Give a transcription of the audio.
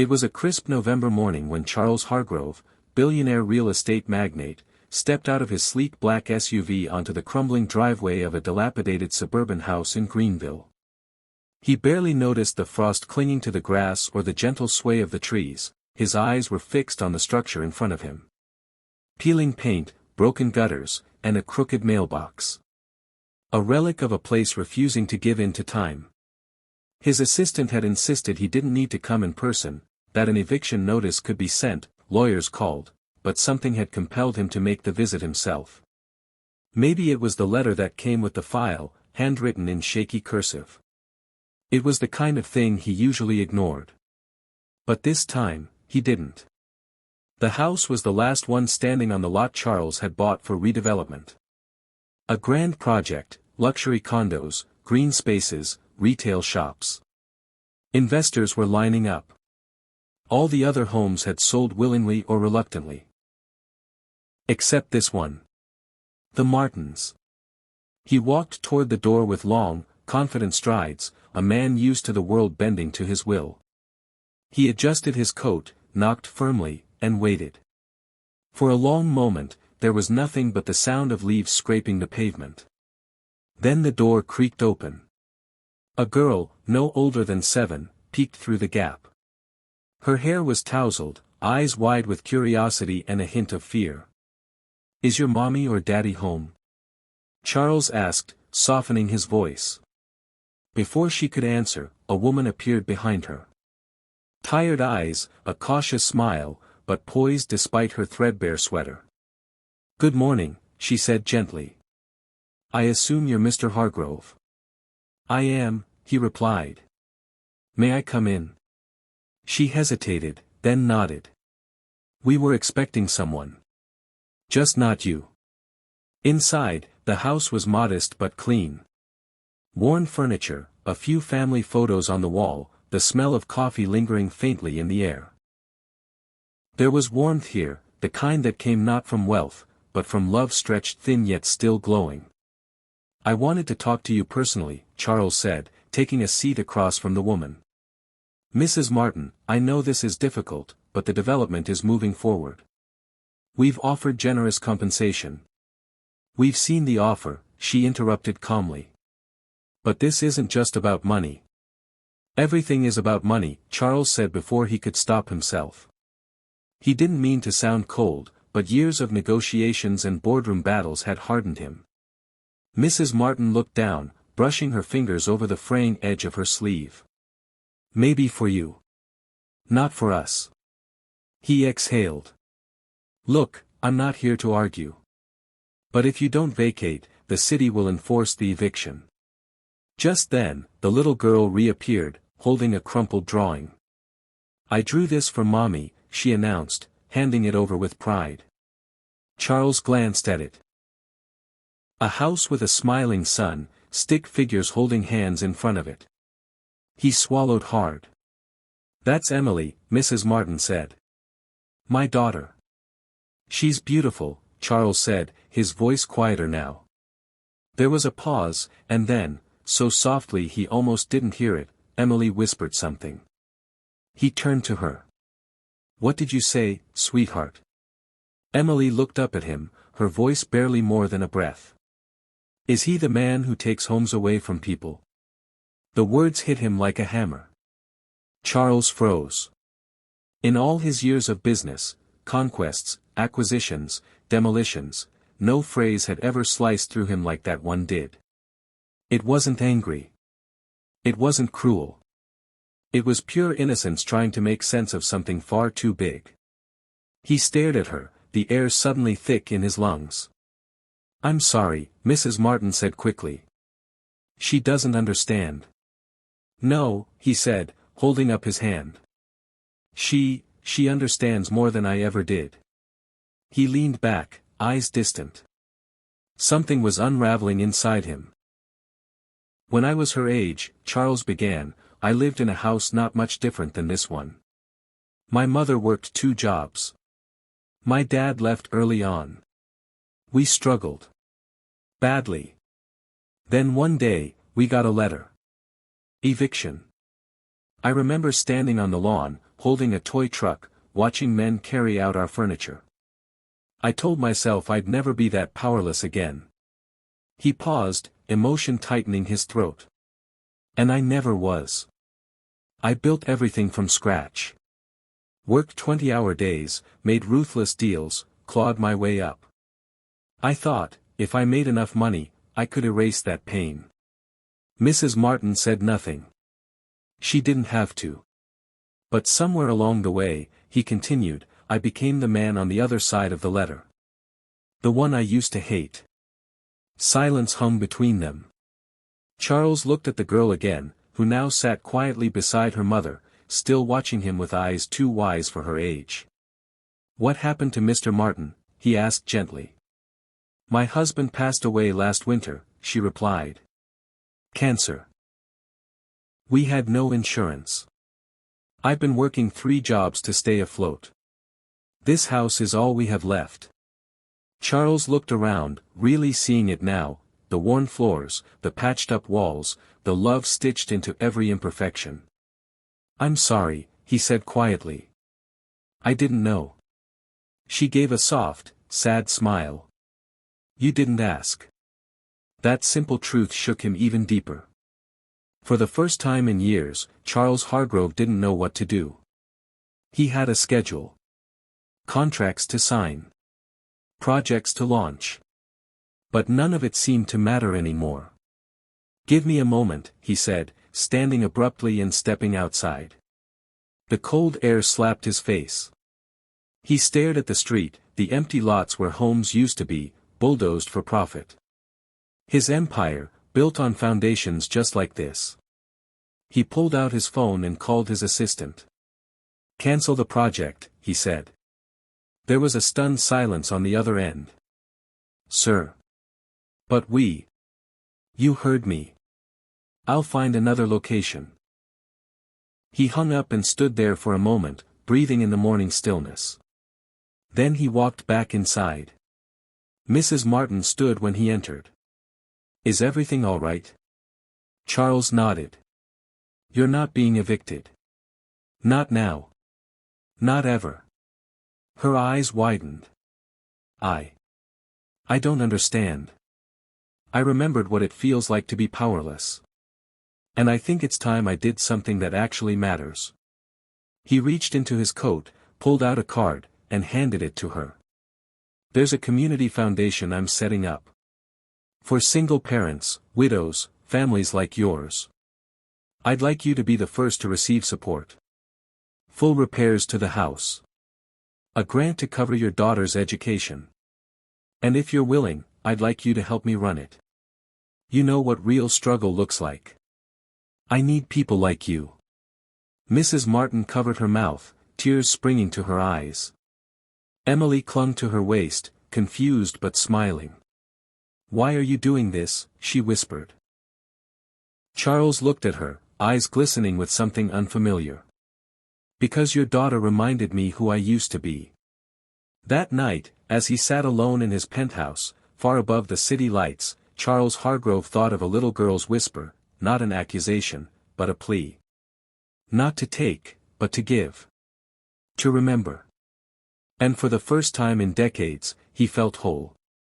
It was a crisp November morning when Charles Hargrove, billionaire real estate magnate, stepped out of his sleek black SUV onto the crumbling driveway of a dilapidated suburban house in Greenville. He barely noticed the frost clinging to the grass or the gentle sway of the trees. His eyes were fixed on the structure in front of him. Peeling paint, broken gutters, and a crooked mailbox. A relic of a place refusing to give in to time. His assistant had insisted he didn't need to come in person, that an eviction notice could be sent, lawyers called, but something had compelled him to make the visit himself. Maybe it was the letter that came with the file, handwritten in shaky cursive. It was the kind of thing he usually ignored. But this time, he didn't. The house was the last one standing on the lot Charles had bought for redevelopment. A grand project, luxury condos, green spaces, retail shops. Investors were lining up. All the other homes had sold willingly or reluctantly. Except this one. The Martins. He walked toward the door with long, confident strides, a man used to the world bending to his will. He adjusted his coat, knocked firmly, and waited. For a long moment, there was nothing but the sound of leaves scraping the pavement. Then the door creaked open. A girl, no older than 7, peeked through the gap. Her hair was tousled, eyes wide with curiosity and a hint of fear. "Is your mommy or daddy home?" Charles asked, softening his voice. Before she could answer, a woman appeared behind her. Tired eyes, a cautious smile, but poised despite her threadbare sweater. "Good morning," she said gently. "I assume you're Mr. Hargrove." "I am," he replied. "May I come in?" She hesitated, then nodded. "We were expecting someone. Just not you." Inside, the house was modest but clean. Worn furniture, a few family photos on the wall, the smell of coffee lingering faintly in the air. There was warmth here, the kind that came not from wealth, but from love stretched thin yet still glowing. "I wanted to talk to you personally," Charles said, taking a seat across from the woman. "Mrs. Martin, I know this is difficult, but the development is moving forward. We've offered generous compensation." "We've seen the offer," she interrupted calmly. "But this isn't just about money." "Everything is about money," Charles said before he could stop himself. He didn't mean to sound cold, but years of negotiations and boardroom battles had hardened him. Mrs. Martin looked down, brushing her fingers over the fraying edge of her sleeve. "Maybe for you. Not for us." He exhaled. "Look, I'm not here to argue. But if you don't vacate, the city will enforce the eviction." Just then, the little girl reappeared, holding a crumpled drawing. "I drew this for Mommy," she announced, handing it over with pride. Charles glanced at it. A house with a smiling sun, stick figures holding hands in front of it. He swallowed hard. "That's Emily," Mrs. Martin said. "My daughter." "She's beautiful," Charles said, his voice quieter now. There was a pause, and then, so softly he almost didn't hear it, Emily whispered something. He turned to her. "What did you say, sweetheart?" Emily looked up at him, her voice barely more than a breath. "Is he the man who takes homes away from people?" The words hit him like a hammer. Charles froze. In all his years of business, conquests, acquisitions, demolitions, no phrase had ever sliced through him like that one did. It wasn't angry. It wasn't cruel. It was pure innocence trying to make sense of something far too big. He stared at her, the air suddenly thick in his lungs. "I'm sorry," Mrs. Martin said quickly. "She doesn't understand." "No," he said, holding up his hand. She understands more than I ever did." He leaned back, eyes distant. Something was unraveling inside him. "When I was her age," Charles began, "I lived in a house not much different than this one. My mother worked 2 jobs. My dad left early on. We struggled. Badly. Then one day, we got a letter. Eviction. I remember standing on the lawn, holding a toy truck, watching men carry out our furniture. I told myself I'd never be that powerless again. He paused, emotion tightening his throat. And I never was. I built everything from scratch. Worked 20-hour days, made ruthless deals, clawed my way up. I thought, if I made enough money, I could erase that pain. Mrs. Martin said nothing. She didn't have to. But somewhere along the way, he continued, I became the man on the other side of the letter. The one I used to hate. Silence hung between them. Charles looked at the girl again, who now sat quietly beside her mother, still watching him with eyes too wise for her age. What happened to Mr. Martin? He asked gently. My husband passed away last winter, she replied. Cancer. We had no insurance. I've been working 3 jobs to stay afloat. This house is all we have left. Charles looked around, really seeing it now, the worn floors, the patched-up walls, the love stitched into every imperfection. I'm sorry, he said quietly. I didn't know. She gave a soft, sad smile. You didn't ask. That simple truth shook him even deeper. For the first time in years, Charles Hargrove didn't know what to do. He had a schedule. Contracts to sign. Projects to launch. But none of it seemed to matter anymore. Give me a moment, he said, standing abruptly and stepping outside. The cold air slapped his face. He stared at the street, the empty lots where homes used to be, bulldozed for profit. His empire, built on foundations just like this. He pulled out his phone and called his assistant. Cancel the project, he said. There was a stunned silence on the other end. Sir. But we. You heard me. I'll find another location. He hung up and stood there for a moment, breathing in the morning stillness. Then he walked back inside. Mrs. Martin stood when he entered. Is everything all right? Charles nodded. You're not being evicted. Not now. Not ever. Her eyes widened. I don't understand. I remembered what it feels like to be powerless. And I think it's time I did something that actually matters. He reached into his coat, pulled out a card, and handed it to her. There's a community foundation I'm setting up. For single parents, widows, families like yours. I'd like you to be the first to receive support. Full repairs to the house. A grant to cover your daughter's education. And if you're willing, I'd like you to help me run it. You know what real struggle looks like. I need people like you. Mrs. Martin covered her mouth, tears springing to her eyes. Emily clung to her waist, confused but smiling. Why are you doing this? She whispered. Charles looked at her, eyes glistening with something unfamiliar. Because your daughter reminded me who I used to be. That night, as he sat alone in his penthouse, far above the city lights, Charles Hargrove thought of a little girl's whisper, not an accusation, but a plea. Not to take, but to give. To remember. And for the first time in decades, he felt whole.